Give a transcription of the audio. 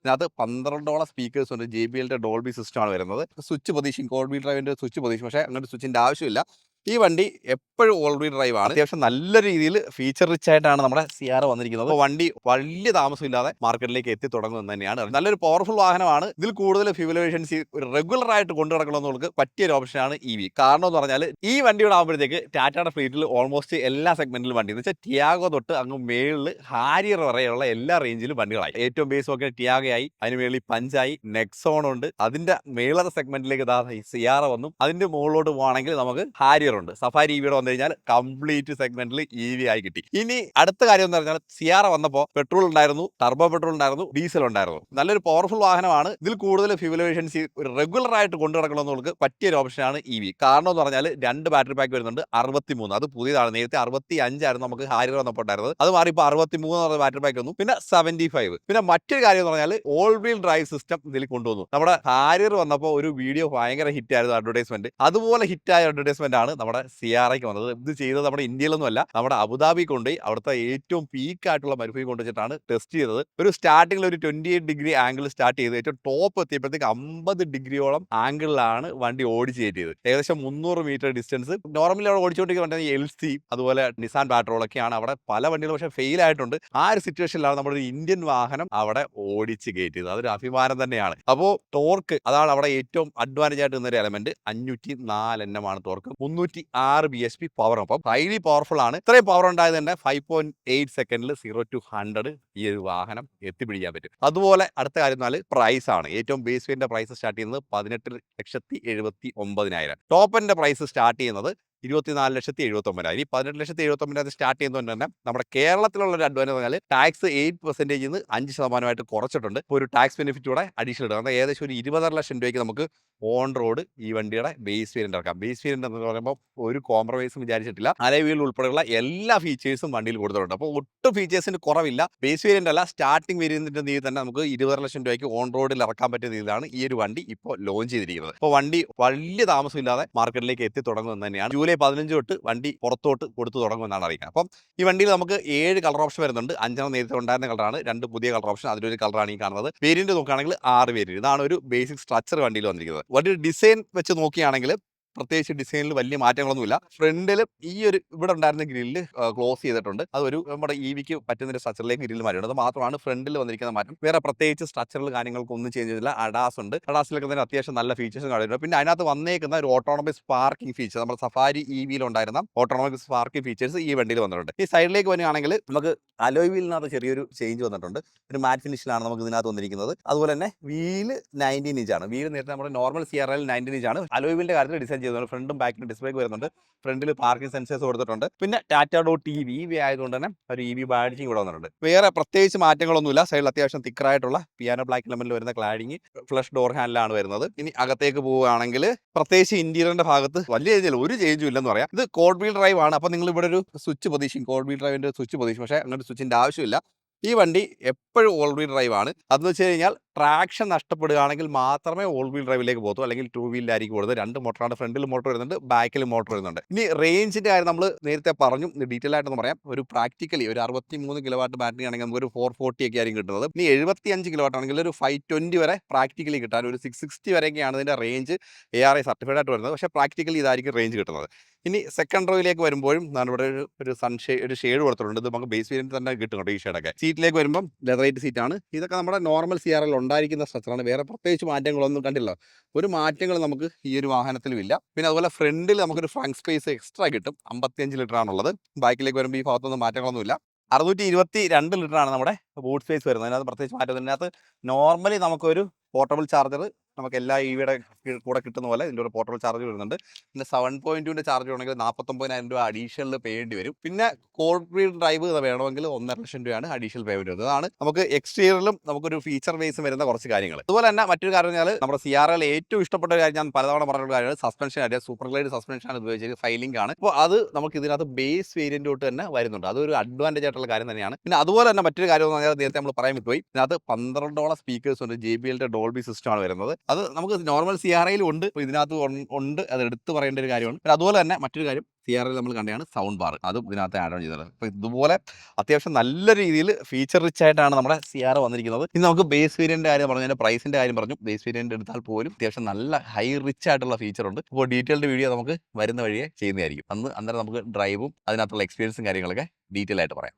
ഇതിനകത്ത് 12 സ്പീക്കേഴ്സ് ഉണ്ട്. JBLന്റെ Dolby system ആണ് വരുന്നത്. സ്വിച്ച് പൊസിഷൻ ഓൾ വീൽ ഡ്രൈവിന്റെ സ്വിച്ച് പൊസിഷൻ, പക്ഷേ അങ്ങനത്തെ സ്വിച്ചിന്റെ ആവശ്യമില്ല. ഈ വണ്ടി എപ്പോഴും ഓൾ വീൽ ഡ്രൈവ് ആണ്. അത്യാവശ്യം നല്ല രീതിയിൽ ഫീച്ചർ റിച്ച് ആയിട്ടാണ് നമ്മുടെ സിയാറ വന്നിരിക്കുന്നത്. വണ്ടി വലിയ താമസമില്ലാതെ മാർക്കറ്റിലേക്ക് എത്തി തുടങ്ങുന്നത് തന്നെയാണ്. നല്ലൊരു പവർഫുൾ വാഹനമാണ്. ഇതിൽ കൂടുതൽ ഫ്യൂവൽ എഫിഷ്യൻസി റെഗുലർ ആയിട്ട് കൊണ്ടു നടക്കണമെന്നവർക്ക് പറ്റിയൊരു ഓപ്ഷനാണ് EV. കാരണം എന്ന് പറഞ്ഞാൽ ഈ വണ്ടിയുടെ ആകുമ്പോഴത്തേക്ക് ടാറ്റയുടെ ഫ്ലീറ്റിൽ ഓൾമോസ്റ്റ് എല്ലാ സെഗ്മെന്റിലും വണ്ടി എന്ന് വെച്ചാൽ ടിയാഗോ തൊട്ട് അങ്ങ് മേളിൽ ഹാരിയർ വരെയുള്ള എല്ലാ റേഞ്ചിലും വണ്ടികളായി. ഏറ്റവും ബേസ് ഒക്കെ ടിയാഗയായി, അതിന് മേളിൽ പഞ്ചായി, നെക്സോൺ ഉണ്ട്. അതിന്റെ മേളർ സെഗ്മെന്റിലേക്ക് സിയാറ വന്നു. അതിന്റെ മുകളിലോട്ട് പോവാണെങ്കിൽ നമുക്ക് ഹാരിയർ ഉണ്ട്. സഫാരി EVയുടെ വന്നു കഴിഞ്ഞാൽ കംപ്ലീറ്റ് സെഗ്മെന്റിൽ EV ആയി കിട്ടി. ഇനി അടുത്ത കാര്യം എന്ന് പറഞ്ഞാൽ സിയാറ വന്നപ്പോൾ പെട്രോൾ ഉണ്ടായിരുന്നു, ടർബോ പെട്രോൾ ഉണ്ടായിരുന്നു, ഡീസൽ ഉണ്ടായിരുന്നു. നല്ലൊരു പവർഫുൾ വാഹനമാണ്. ഇതിൽ കൂടുതൽ ഫ്യൂവൽ എഫിഷ്യൻസി റെഗുലർ ആയിട്ട് കൊണ്ടു നടക്കണമെന്നവർക്ക് പറ്റിയൊരു ഓപ്ഷനാണ് EV. കാരണം എന്ന് പറഞ്ഞാൽ 2 ബാറ്ററി പാക്ക് വരുന്നുണ്ട്. 63, അത് പുതിയതാണ്. നേരത്തെ 65 ആയിരുന്നു നമുക്ക് ഹാരിയർ വന്നപ്പോൾ ഉണ്ടായിരുന്നത്. അത് മാറി ഇപ്പോൾ 63 എന്ന് പറഞ്ഞ ബാറ്ററി പാക്ക് വന്നു. പിന്നെ 75. പിന്നെ മറ്റൊരു കാര്യം എന്ന് പറഞ്ഞാൽ ഓൾ വീൽ ഡ്രൈവ് സിസ്റ്റം ഇതിൽ കൊണ്ടുവന്നു. നമ്മുടെ ഹാരിയർ വന്നപ്പോൾ ഒരു വീഡിയോ ഭയങ്കര ഹിറ്റ് ആയിരുന്നു, അഡ്വർടൈസ്മെന്റ്. അതുപോലെ ഹിറ്റായ അഡ്വർടൈസ്മെന്റ് ആണ് നമ്മുടെ സിയാറയ്ക്ക് വന്നത്. ഇത് ചെയ്തത് നമ്മുടെ ഇന്ത്യയിലൊന്നും അല്ല, നമ്മുടെ അബുദാബി കൊണ്ടുപോയി അവിടുത്തെ ഏറ്റവും പീക്ക് ആയിട്ടുള്ള മരുഭൂമി കൊണ്ടുവച്ചിട്ടാണ് ടെസ്റ്റ് ചെയ്തത്. ഒരു സ്റ്റാർട്ടിംഗിൽ ഒരു 28 ഡിഗ്രി ആംഗിൾ സ്റ്റാർട്ട് ചെയ്ത് ഏറ്റവും ടോപ്പ് എത്തിയപ്പോഴത്തേക്ക് 50 ഡിഗ്രിയോളം ആംഗിളിലാണ് വണ്ടി ഓടിച്ച് കയറ്റിയത്. ഏകദേശം 300 മീറ്റർ ഡിസ്റ്റൻസ്. നോർമലി അവിടെ ഓടിച്ചുകൊണ്ടിരിക്കുന്ന വണ്ടി LC അതുപോലെ നിസാൻ പാട്രോൾ ഒക്കെയാണ്. അവിടെ പല വണ്ടികളും പക്ഷേ ഫെയിൽ ആയിട്ടുണ്ട്. ആ ഒരു സിറ്റുവേഷനിലാണ് നമ്മുടെ ഒരു ഇന്ത്യൻ വാഹനം അവിടെ ഓടിച്ച് കയറ്റിയത്. അതൊരു അഭിമാനം തന്നെയാണ്. അപ്പോൾ ടോർക്ക് അതാണ് അവിടെ ഏറ്റവും അഡ്വാൻറ്റേജ് ആയിട്ട് നിന്നൊരു എലമെന്റ്. 504 Nm ആണ് ടോർക്ക്. 306 bhp power. അപ്പം ഹൈലി പവർഫുൾ ആണ്. ഇത്രയും പവർ ഉണ്ടായത് തന്നെ 5.8 സെക്കൻഡിൽ 0 to 100 ഈ ഒരു വാഹനം എത്തിപ്പിടിക്കാൻ പറ്റും. അതുപോലെ അടുത്ത കാര്യം എന്നാൽ പ്രൈസ് ആണ്. ഏറ്റവും ബേസ് വേരിയന്റിന്റെ പ്രൈസ് സ്റ്റാർട്ട് ചെയ്യുന്നത് 18,79,000. ടോപ്പ് എൻഡിന്റെ പ്രൈസ് സ്റ്റാർട്ട് ചെയ്യുന്നത് 24,79,000. ഈ 18,79,000 സ്റ്റാർട്ട് ചെയ്യുന്നതുകൊണ്ട് തന്നെ നമ്മുടെ കേരളത്തിലുള്ള ഒരു അഡ്വാൻറ്റേജ് പറഞ്ഞാൽ ടാക്സ് 8% നിന്ന് 5% കുറച്ചിട്ടുണ്ട്. ഒരു ടാക്സ് ബെനിഫിറ്റ് കൂടെ അഡീഷണൽ ഇടുക. കാരണം ഏകദേശം ഒരു 20.5 ലക്ഷം രൂപയ്ക്ക് നമുക്ക് ഓൺ റോഡ് ഈ വണ്ടിയുടെ ബേസ് വേരിയന്റ് ഇറക്കാം. ബേസ് വേരിയന്റ് എന്ന് പറയുമ്പോൾ ഒരു കോംപ്രമൈസും വിചാരിച്ചിട്ടില്ല. അലോയ് വീൽ ഉൾപ്പെടെയുള്ള എല്ലാ ഫീച്ചേഴ്സും വണ്ടിയിൽ കൊടുത്തിട്ടുണ്ട്. അപ്പോൾ ഒട്ടും ഫീച്ചേഴ്സിന് കുറവില്ല. ബേസ് വേരിയന്റ് അല്ല, സ്റ്റാർട്ടിംഗ് വേരിയന്റിന്റെ രീതിയിൽ തന്നെ നമുക്ക് 20 ലക്ഷം രൂപയ്ക്ക് ഓൺ റോഡിൽ ഇറക്കാൻ പറ്റിയ രീതിയിലാണ് ഈ ഒരു വണ്ടി ഇപ്പോൾ ലോഞ്ച് ചെയ്തിരിക്കുന്നത്. അപ്പോൾ വണ്ടി വലിയ താമസമില്ലാതെ മാർക്കറ്റിലേക്ക് എത്തി തുടങ്ങുന്നത് തന്നെയാണ്. ജൂലൈ 15 തൊട്ട് വണ്ടി പുറത്തോട്ട് കൊടുത്തു തുടങ്ങുമെന്നാണ് അറിയിക്കുന്നത്. അപ്പം ഈ വണ്ടിയിൽ നമുക്ക് 7 കളർ ഓപ്ഷൻ വരുന്നുണ്ട്. 5 നേരത്തെ ഉണ്ടായിരുന്ന കളറാണ്, 2 പുതിയ കളർ ഓപ്ഷൻ, അതിലൊരു കളറാണ് ഈ കാണുന്നത്. വേരിയന്റ് നോക്കുകയാണെങ്കിൽ 6 വേരിയന്റ്. ഇതാണ് ഒരു ബേസിക് സ്ട്രക്ചർ വണ്ടിയിൽ വന്നിരിക്കുന്നത്. വണ്ടിയുടെ ഡിസൈൻ വെച്ച് നോക്കുകയാണെങ്കിൽ പ്രത്യേകിച്ച് ഡിസൈനിൽ വലിയ മാറ്റങ്ങളൊന്നുമില്ല. ഫ്രണ്ടിലും ഈ ഒരു ഇവിടെ ഉണ്ടായിരുന്ന ഗ്രില്ല് ക്ലോസ് ചെയ്തിട്ടുണ്ട്. അതൊരു നമ്മുടെ EVക്ക് പറ്റുന്ന സ്ട്രക്ചറിലേക്ക് ഗ്രില്ല് മാറ്റിയിട്ടുണ്ട്. അത് മാത്രമാണ് ഫ്രണ്ടിൽ വന്നിരിക്കുന്ന മാറ്റം. വേറെ പ്രത്യേകിച്ച് സ്ട്രക്ചറൽ കാര്യങ്ങൾക്കൊന്നും ചേഞ്ച് ചെയ്തില്ല. അഡാസ് ഉണ്ട്. അഡാസിലൊക്കെ തന്നെ അത്യാവശ്യം നല്ല ഫീച്ചേഴ്സും കാണിട്ടുണ്ട്. പിന്നെ അതിനകത്ത് വന്നേക്കുന്ന ഒരു ഓട്ടോണമസ് പാർക്കിംഗ് ഫീച്ചർ, നമ്മുടെ സഫാരി EVയിൽ ഉണ്ടായിരുന്ന ഓട്ടോണമസ് പാർക്കിംഗ് ഫീച്ചേഴ്സ് ഈ വണ്ടിയിൽ വന്നിട്ടുണ്ട്. ഈ സൈഡിലേക്ക് വരികയാണെങ്കിൽ നമുക്ക് അലോയ് വീലിനകത്ത് ചെറിയൊരു ചേഞ്ച് വന്നിട്ടുണ്ട്. ഒരു മാറ്റ് ഫിനിഷിലാണ് നമുക്ക് ഇതിനകത്ത് വന്നിരിക്കുന്നത്. അതുപോലെ തന്നെ വീല് 19 ഇഞ്ചാണ്. വീല് നേരത്തെ നമ്മുടെ നോർമൽ CRL 19 ഇഞ്ചാണ്. അലോയ് വീലിന്റെ കാര്യത്തിൽ ഡിസൈൻ ചെയ്തിട്ടുണ്ട്. ഫ്രണ്ടും ബാക്കിലും ഡിസ്പ്ലേക്ക് വരുന്നുണ്ട്. ഫ്രണ്ടിൽ പാർക്കിംഗ് സെൻസേഴ്സ് കൊടുത്തിട്ടുണ്ട്. പിന്നെ ടാറ്റ.EV ആയതുകൊണ്ട് തന്നെ ഒരു EV ബാഡ്ജിങ് ഇവിടെ വന്നിട്ടുണ്ട്. വേറെ പ്രത്യേകിച്ച് മാറ്റങ്ങളൊന്നുമില്ല. സൈഡിൽ അത്യാവശ്യം തിക്കറായിട്ടുള്ള പിയാനോ ബ്ലാക്ക് ലെമനിൽ വരുന്ന ക്ലാഡിങ്, ഫ്ലഷ് ഡോർ ഹാൻഡിലാണ് വരുന്നത്. ഇനി അകത്തേക്ക് പോവുകയാണെങ്കിൽ പ്രത്യേകിച്ച് ഇന്റീരിയറിന്റെ ഭാഗത്ത് വലിയ രീതിയിൽ ഒരു ചേഞ്ചും ഇല്ലെന്ന് പറയാം. ഇത് കോഡ് വീൽ ഡ്രൈവ് ആണ്. അപ്പോൾ നിങ്ങൾ ഇവിടെ ഒരു സ്വിച്ച് പൊസിഷൻ, കോഡ് വീൽ ഡ്രൈവിന്റെ സ്വിച്ച് പൊസിഷൻ, പക്ഷേ അങ്ങനത്തെ സ്വിച്ചിന്റെ ആവശ്യമില്ല. ഈ വണ്ടി എപ്പോഴും ഓൾ വീൽ ഡ്രൈവ് ആണ്. അതെന്ന് വെച്ച് കഴിഞ്ഞാൽ ട്രാക്ഷൻ നഷ്ടപ്പെടുകയാണെങ്കിൽ മാത്രമേ ഓൾ വീൽ ഡ്രൈവിലേക്ക് പോകത്തൂ, അല്ലെങ്കിൽ 2 വീലിലായിരിക്കും പോകുന്നത്. 2 മോട്ടറാണ്. ഫ്രണ്ടിൽ മോട്ടർ വരുന്നുണ്ട്, ബാക്കിൽ മോട്ടർ വരുന്നുണ്ട്. ഇനി റേഞ്ചിന്റെ കാര്യം നമ്മൾ നേരത്തെ പറഞ്ഞു, ഡീറ്റെയിൽ ആയിട്ടൊന്ന് പറയാം. ഒരു പ്രാക്ടിക്കലി ഒരു 63 കിലോവാട്ട് ബാറ്ററി ആണെങ്കിൽ നമുക്ക് ഒരു 440 ഒക്കെ ആയിരിക്കും കിട്ടുന്നത്. ഇനി 75 കിലോവാട്ട് ആണെങ്കിൽ ഒരു 520 വരെ പ്രാക്ടിക്കലി കിട്ടാൻ, ഒരു 660 വരെയൊക്കെയാണ് ഇതിന്റെ റേഞ്ച് ARI സർട്ടിഫൈഡ് ആയിട്ട് വരുന്നത്. പക്ഷേ പ്രാക്ടിക്കലി ഇതായിരിക്കും റേഞ്ച് കിട്ടുന്നത്. ഇനി സെക്കൻഡ് റോയിലേക്ക് വരുമ്പോഴും ഇവിടെ ഒരു ഒരു ഷെയ്ഡ് കൊടുത്തിട്ടുണ്ട്. ഇത് നമുക്ക് ബേസ് വേരിയന്റ് തന്നെ കിട്ടും കേട്ടോ ഈ ഷെയ്ഡൊക്കെ. സീറ്റിലേക്ക് വരുമ്പോൾ ലെതറൈറ്റ് സീറ്റാണ്. ഇതൊക്കെ നമ്മുടെ നോർമൽ CRL ഉണ്ടായിരിക്കുന്ന സ്ട്രക്ചറാണ്. വേറെ പ്രത്യേകിച്ച് മാറ്റങ്ങളൊന്നും കണ്ടില്ല. ഒരു മാറ്റങ്ങൾ നമുക്ക് ഈ ഒരു വാഹനത്തിലും ഇല്ല. പിന്നെ അതുപോലെ ഫ്രണ്ടിൽ നമുക്കൊരു ഫ്രണ്ട് സ്പേസ് എക്സ്ട്രാ കിട്ടും. 55 ലിറ്റർ ആണുള്ളത്. ബാക്കിലേക്ക് വരുമ്പോൾ ഈ ഭാഗത്തൊന്നും മാറ്റങ്ങളൊന്നുമില്ല. 622 ലിറ്ററാണ് നമ്മുടെ ബൂട്ട് സ്പേസ് വരുന്നത്. അതിനകത്ത് പ്രത്യേകിച്ച് മാറ്റം. ഇതിനകത്ത് നോർമലി നമുക്കൊരു പോർട്ടബിൾ ചാർജർ നമുക്ക് എല്ലാ EVയുടെ കൂടെ കിട്ടുന്ന പോലെ ഇതിൻ്റെ ഒരു പോർട്ടബിൾ ചാർജ് വരുന്നുണ്ട്. പിന്നെ 7.2ന്റെ ചാർജ് വേണമെങ്കിൽ 49,000 രൂപ അഡീഷണൽ പേയ്യേണ്ടി വരും. പിന്നെ കോഡ് വീൽ ഡ്രൈവ് വേണമെങ്കിൽ 1.5 ലക്ഷം രൂപയാണ് അഡീഷണൽ പേയ്മെന്റ് വരുന്നത്. അതാണ് നമുക്ക് എക്സ്റ്റീരിയറിലും നമുക്കൊരു ഫീച്ചർ ബേസും വരുന്ന കുറച്ച് കാര്യങ്ങൾ. അതുപോലെ തന്നെ മറ്റൊരു കാര്യം പറഞ്ഞാൽ നമ്മുടെ CRL ഏറ്റവും ഇഷ്ടപ്പെട്ട ഒരു കാര്യം, ഞാൻ പലതവണ പറഞ്ഞ കാര്യമാണ് സസ്പെൻഷൻ ആയിട്ട് സൂപ്പർ ഗ്ലൈഡ് സസ്പെൻഷൻ ആണ് ഉപയോഗിച്ചത്. ഫൈലിംഗ് ആണ്. അപ്പോൾ അത് നമുക്ക് ഇതിനകത്ത് ബേസ് വേരിയന്റ് തൊട്ട് തന്നെ വരുന്നുണ്ട്. അതൊരു അഡ്വാൻറ്റേജ് ആയിട്ടുള്ള കാര്യം തന്നെയാണ്. പിന്നെ അതുപോലെ തന്നെ മറ്റൊരു കാര്യം എന്ന് പറഞ്ഞാൽ നേരത്തെ നമ്മൾ പറയാൻ വിട്ടുപോയി, ഇതിനകത്ത് 12 സ്പീക്കേഴ്സ് ഉണ്ട്. JBLന്റെ ഡോൾബി സിസ്റ്റം ആണ് വരുന്നത്. അത് നമുക്ക് നോർമൽ CRIയിലും ഉണ്ട്. ഇപ്പോൾ ഇതിനകത്ത് ഉണ്ട്. അത് എടുത്ത് പറയേണ്ട ഒരു കാര്യമാണ്. പിന്നെ അതുപോലെ തന്നെ മറ്റൊരു കാര്യം CRIയിൽ നമ്മൾ കണ്ടതാണ് സൗണ്ട് ബാർ. അതും ഇതിനകത്ത് ആഡ് ഓൺ ചെയ്തത്. അപ്പോൾ ഇതുപോലെ അത്യാവശ്യം നല്ല രീതിയിൽ ഫീച്ചർ റിച്ച് ആയിട്ടാണ് നമ്മുടെ CR വന്നിരിക്കുന്നത്. ഇനി നമുക്ക് ബേസ് വേരിയൻ്റെ കാര്യം പറഞ്ഞു, അതിൻ്റെ പ്രൈസിൻ്റെ കാര്യം പറഞ്ഞു. ബേസ് വേരിയൻ്റ് എടുത്താൽ പോലും അത്യാവശ്യം നല്ല ഹൈ റിച്ച് ആയിട്ടുള്ള ഫീച്ചർ ഉണ്ട്. അപ്പോൾ ഡീറ്റെയിൽഡ് വീഡിയോ നമുക്ക് വരുന്ന വഴിയെ ചെയ്യുന്നതായിരിക്കും. അന്നേരം നമുക്ക് ഡ്രൈവും അതിനകത്തുള്ള എക്സ്പീരിയൻസും കാര്യങ്ങളൊക്കെ ഡീറ്റെയിൽ ആയിട്ട് പറയാം.